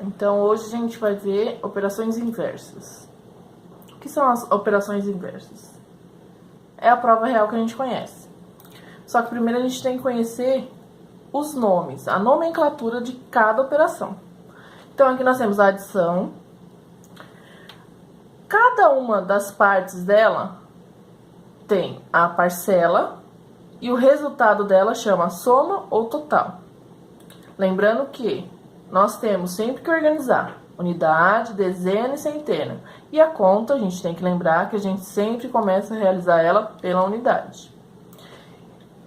Então, hoje a gente vai ver operações inversas. O que são as operações inversas? É a prova real que a gente conhece. Só que primeiro a gente tem que conhecer os nomes, a nomenclatura de cada operação. Então, aqui nós temos a adição. Cada uma das partes dela tem a parcela e o resultado dela chama soma ou total. Lembrando que nós temos sempre que organizar unidade, dezena e centena. E a conta, a gente tem que lembrar que a gente sempre começa a realizar ela pela unidade.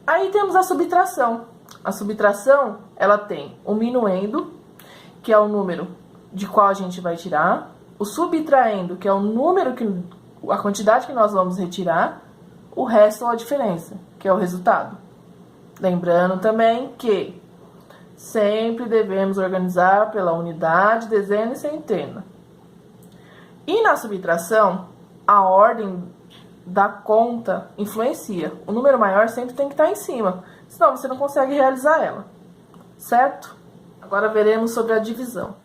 Aí temos a subtração. A subtração, ela tem o minuendo, que é o número de qual a gente vai tirar, o subtraindo, que é o número a quantidade que nós vamos retirar, o resto ou a diferença, que é o resultado. Lembrando também que sempre devemos organizar pela unidade, dezena e centena. E na subtração, a ordem da conta influencia. O número maior sempre tem que estar em cima, senão você não consegue realizar ela, certo? Agora veremos sobre a divisão.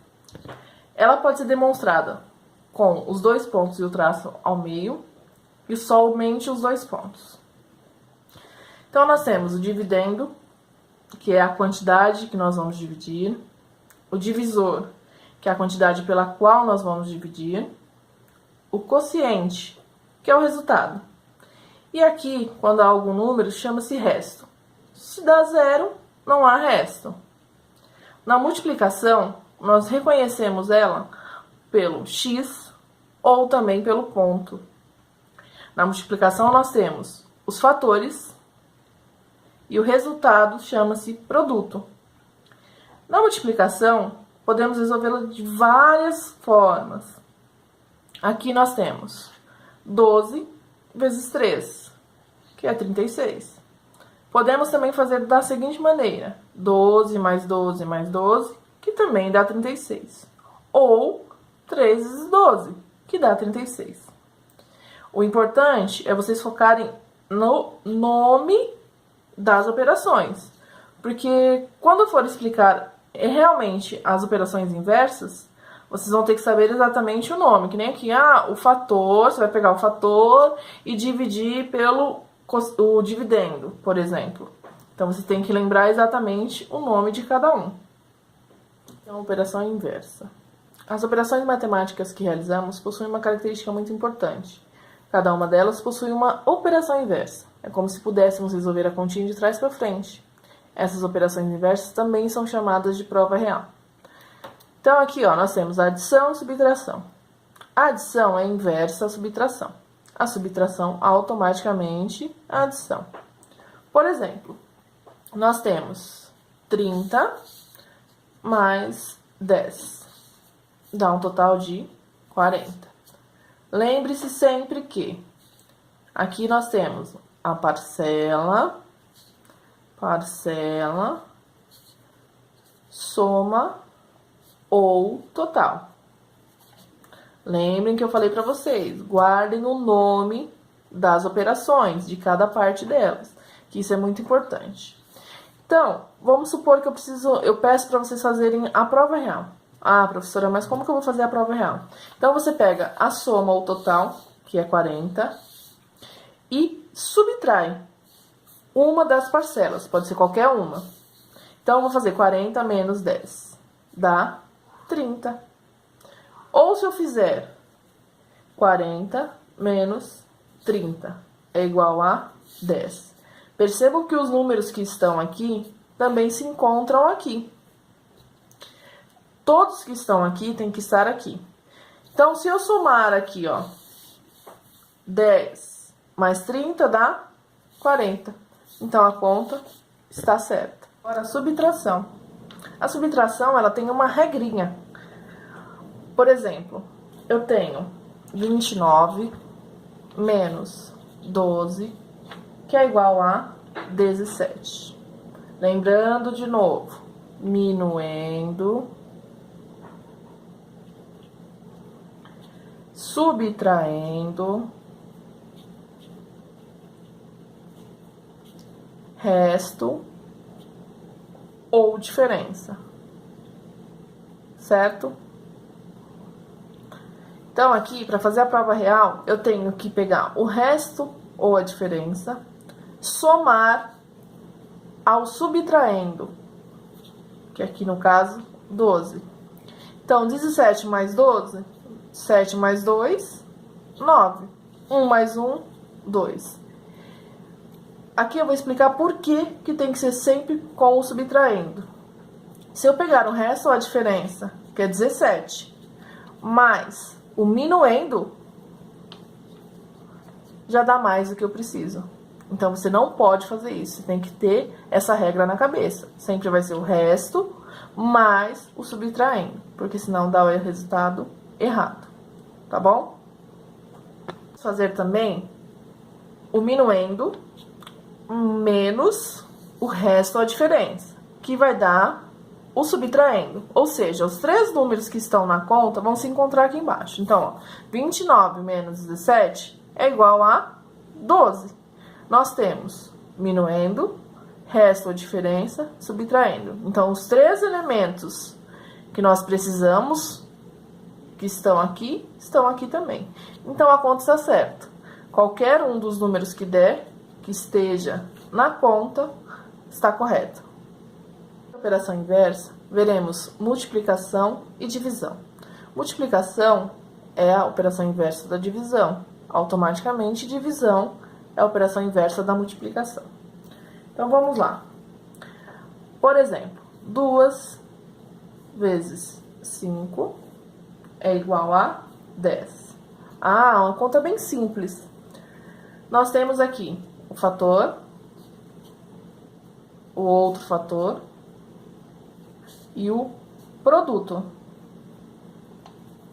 Ela pode ser demonstrada com os dois pontos e o traço ao meio e somente os dois pontos. Então, nós temos o dividendo, que é a quantidade que nós vamos dividir, o divisor, que é a quantidade pela qual nós vamos dividir, o quociente, que é o resultado. E aqui, quando há algum número, chama-se resto. Se dá zero, não há resto. Na multiplicação, nós reconhecemos ela pelo x ou também pelo ponto. Na multiplicação, nós temos os fatores e o resultado chama-se produto. Na multiplicação, podemos resolvê-la de várias formas. Aqui nós temos 12 vezes 3, que é 36. Podemos também fazer da seguinte maneira: 12 mais 12 mais 12, que também dá 36. Ou 3 vezes 12, que dá 36. O importante é vocês focarem no nome das operações. Porque quando for explicar realmente as operações inversas, vocês vão ter que saber exatamente o nome. Que nem aqui, o fator, você vai pegar o fator e dividir pelo o dividendo, por exemplo. Então, você tem que lembrar exatamente o nome de cada um. Então, operação inversa. As operações matemáticas que realizamos possuem uma característica muito importante. Cada uma delas possui uma operação inversa. É como se pudéssemos resolver a continha de trás para frente. Essas operações inversas também são chamadas de prova real. Então, aqui nós temos a adição e subtração. A adição é inversa à subtração. A subtração automaticamente a adição. Por exemplo, nós temos 30 mais 10. Dá um total de 40. Lembre-se sempre que aqui nós temos a parcela, soma ou total. Lembrem que eu falei para vocês, guardem o nome das operações, de cada parte delas, que isso é muito importante. Então, vamos supor que eu peço para vocês fazerem a prova real. Professora, mas como que eu vou fazer a prova real? Então, você pega a soma ou total, que é 40, e subtrai uma das parcelas, pode ser qualquer uma. Então, eu vou fazer 40 menos 10, dá 30. Ou se eu fizer 40 menos 30 é igual a 10. Percebam que os números que estão aqui também se encontram aqui. Todos que estão aqui têm que estar aqui. Então, se eu somar aqui, 10 mais 30 dá 40. Então, a conta está certa. Agora, a subtração. A subtração, ela tem uma regrinha. Por exemplo, eu tenho 29 menos 12, que é igual a 17. Lembrando de novo, minuendo, subtraindo, resto ou diferença. certo? Então, aqui, para fazer a prova real, eu tenho que pegar o resto ou a diferença, somar ao subtraindo, que aqui no caso, 12. Então, 17 mais 12, 7 mais 2, 9. 1 mais 1, 2. Aqui eu vou explicar por que tem que ser sempre com o subtraindo. Se eu pegar o resto ou a diferença, que é 17, mais o minuendo, já dá mais do que eu preciso. Então, você não pode fazer isso. Você tem que ter essa regra na cabeça. Sempre vai ser o resto mais o subtraindo, porque senão dá o resultado errado. Tá bom? Vamos fazer também o minuendo menos o resto ou a diferença, que vai dar o subtraindo. Ou seja, os três números que estão na conta vão se encontrar aqui embaixo. Então, ó, 29 menos 17 é igual a 12. Nós temos minuendo, resto ou diferença, subtraindo. Então, os três elementos que nós precisamos, que estão aqui também. Então, a conta está certa. Qualquer um dos números que der, que esteja na conta, está correto. Na operação inversa, veremos multiplicação e divisão. Multiplicação é a operação inversa da divisão. Automaticamente, divisão é a operação inversa da multiplicação. Então, vamos lá. Por exemplo, 2 vezes 5 é igual a 10. Ah, uma conta bem simples. Nós temos aqui o fator, o outro fator e o produto,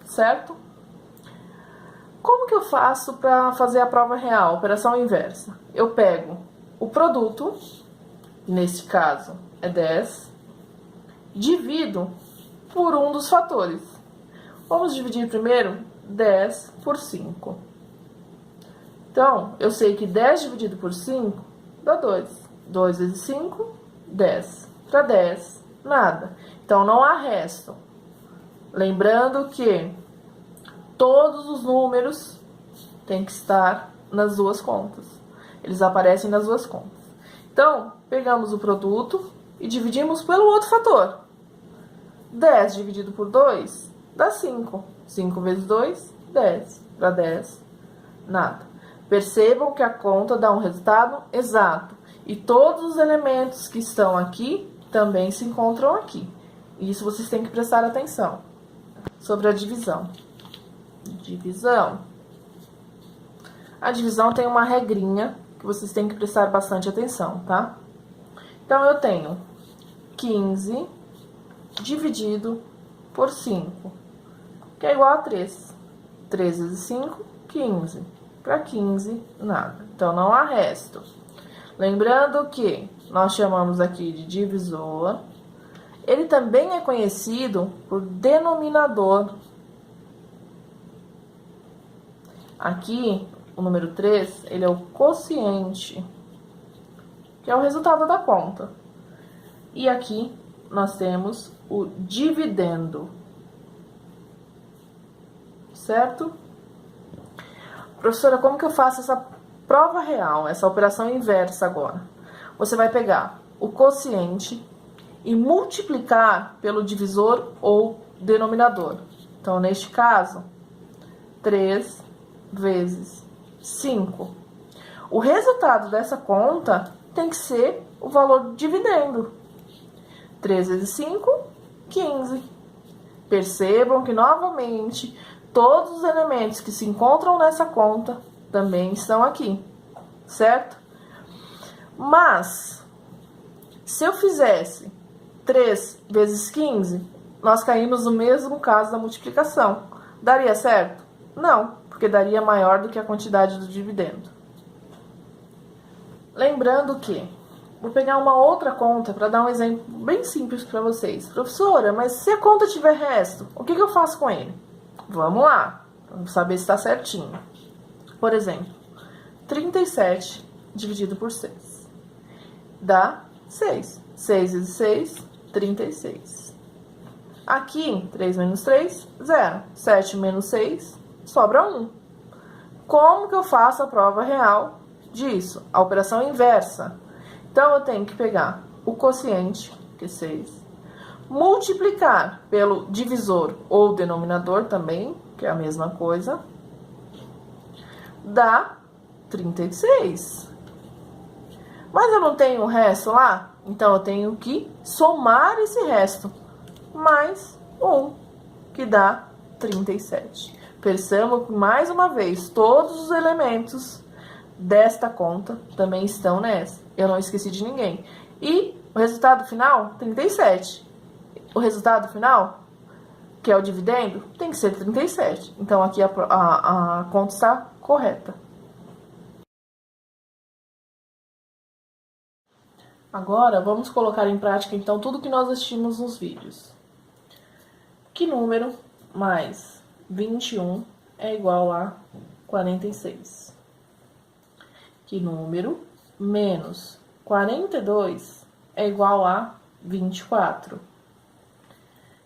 certo? Como que eu faço para fazer a prova real, operação inversa? Eu pego o produto, neste caso é 10, divido por um dos fatores. Vamos dividir primeiro 10 por 5. Então, eu sei que 10 dividido por 5 dá 2. 2 vezes 5, 10. Para 10, nada. Então, não há resto. Lembrando que todos os números têm que estar nas duas contas. Eles aparecem nas duas contas. Então, pegamos o produto e dividimos pelo outro fator. 10 dividido por 2 dá 5. 5 vezes 2, 10. Para 10, nada. Percebam que a conta dá um resultado exato. E todos os elementos que estão aqui também se encontram aqui. Isso vocês têm que prestar atenção. Sobre a divisão. A divisão tem uma regrinha que vocês têm que prestar bastante atenção, tá? Então, eu tenho 15 dividido por 5, que é igual a 3. 3 vezes 5, 15. Para 15, nada. Então, não há resto. Lembrando que nós chamamos aqui de divisor. Ele também é conhecido por denominador. Aqui, o número 3, ele é o quociente, que é o resultado da conta. E aqui, nós temos o dividendo. Certo? Professora, como que eu faço essa prova real, essa operação inversa agora? Você vai pegar o quociente e multiplicar pelo divisor ou denominador. Então, neste caso, 3 vezes 5. O resultado dessa conta tem que ser o valor dividendo. 3 vezes 5, 15. Percebam que, novamente, todos os elementos que se encontram nessa conta também estão aqui, certo? Mas, se eu fizesse 3 vezes 15, nós caímos no mesmo caso da multiplicação. Daria certo? Não, porque daria maior do que a quantidade do dividendo. Lembrando que, vou pegar uma outra conta para dar um exemplo bem simples para vocês. Professora, mas se a conta tiver resto, o que eu faço com ele? Vamos lá, vamos saber se está certinho. Por exemplo, 37 dividido por 6 dá 6. 6 vezes 6, 36. Aqui, 3 menos 3, 0. 7 menos 6, sobra 1. Como que eu faço a prova real disso? A operação inversa. Então, eu tenho que pegar o quociente, que é 6, multiplicar pelo divisor ou denominador também, que é a mesma coisa, dá 36. Mas eu não tenho o resto lá, então eu tenho que somar esse resto, mais 1, que dá 37. Percebam que, mais uma vez, todos os elementos desta conta também estão nessa. Eu não esqueci de ninguém. E o resultado final, 37. O resultado final, que é o dividendo, tem que ser 37. Então, aqui a conta está correta. Agora, vamos colocar em prática, então, tudo que nós assistimos nos vídeos. Que número mais 21 é igual a 46? Que número menos 42 é igual a 24?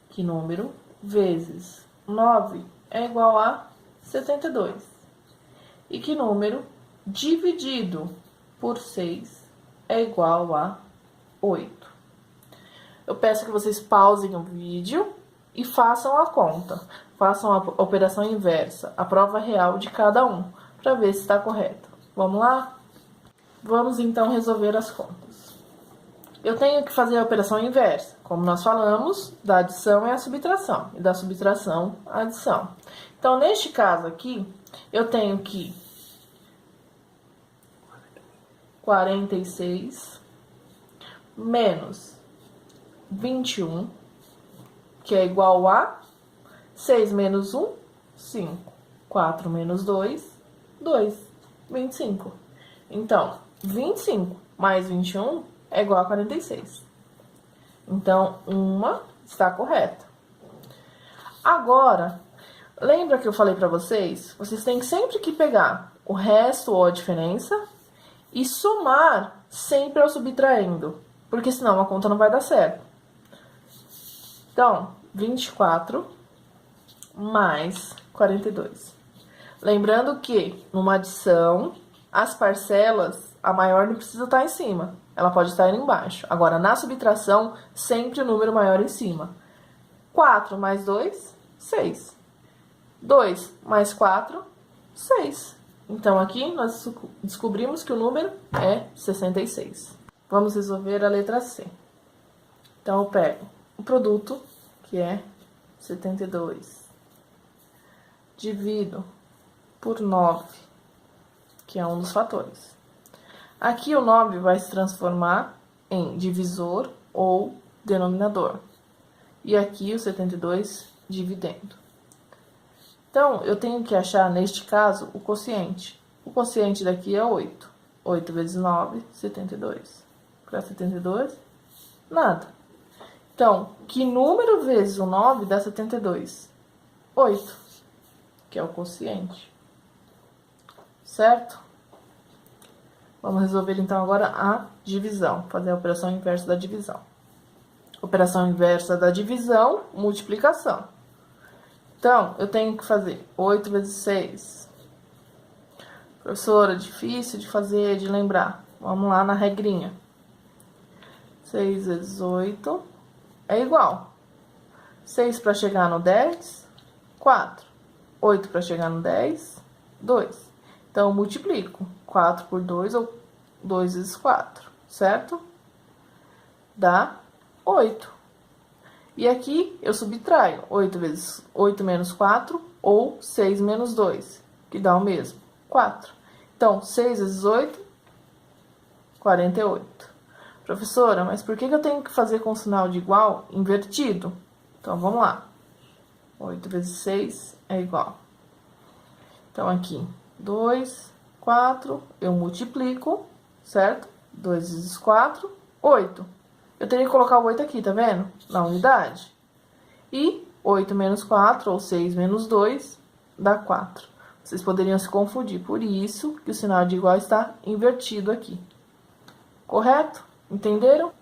Que número vezes 9 é igual a 72? E que número dividido por 6 é igual a 8? Eu peço que vocês pausem o vídeo e façam a conta. Façam a operação inversa, a prova real de cada um, para ver se está correto. Vamos lá? Vamos então resolver as contas. Eu tenho que fazer a operação inversa. Como nós falamos, da adição é a subtração, e da subtração a adição. Então, neste caso aqui, eu tenho que 46 menos 21, que é igual a 6 menos 1, 5. 4 menos 2, 2. 25. Então, 25 mais 21 é igual a 46. Então, uma está correta. Agora, lembra que eu falei para vocês? Vocês têm sempre que pegar o resto ou a diferença e somar sempre ao subtraindo, porque senão a conta não vai dar certo. Então, 24 mais 42. Lembrando que, numa adição, as parcelas, a maior não precisa estar em cima, ela pode estar aí embaixo. Agora, na subtração, sempre o número maior em cima. 4 mais 2, 6. 2 mais 4, 6. Então, aqui nós descobrimos que o número é 66. Vamos resolver a letra C. Então, eu pego o produto, que é 72, divido por 9, que é um dos fatores. Aqui o 9 vai se transformar em divisor ou denominador. E aqui o 72 dividendo. Então, eu tenho que achar, neste caso, o quociente. O quociente daqui é 8. 8 vezes 9, 72. Para 72, nada. Então, que número vezes o 9 dá 72? 8, que é o quociente. Certo? Vamos resolver, então, agora a divisão. Fazer a operação inversa da divisão. Operação inversa da divisão, multiplicação. Então, eu tenho que fazer 8 vezes 6. Professora, difícil de fazer, de lembrar. Vamos lá na regrinha. 6 vezes 8 é igual. 6 para chegar no 10, 4. 8 para chegar no 10, 2. Então, eu multiplico 4 por 2, ou 2 vezes 4, certo? Dá 8. E aqui eu subtraio 8 vezes 8 menos 4, ou 6 menos 2, que dá o mesmo, 4. Então, 6 vezes 8, 48. Professora, mas por que eu tenho que fazer com sinal de igual invertido? Então, vamos lá. 8 vezes 6 é igual. Então, aqui, 2, 4, eu multiplico, certo? 2 vezes 4, 8. Eu teria que colocar o 8 aqui, tá vendo? Na unidade. E 8 menos 4, ou 6 menos 2, dá 4. Vocês poderiam se confundir, por isso que o sinal de igual está invertido aqui. Correto? Entenderam?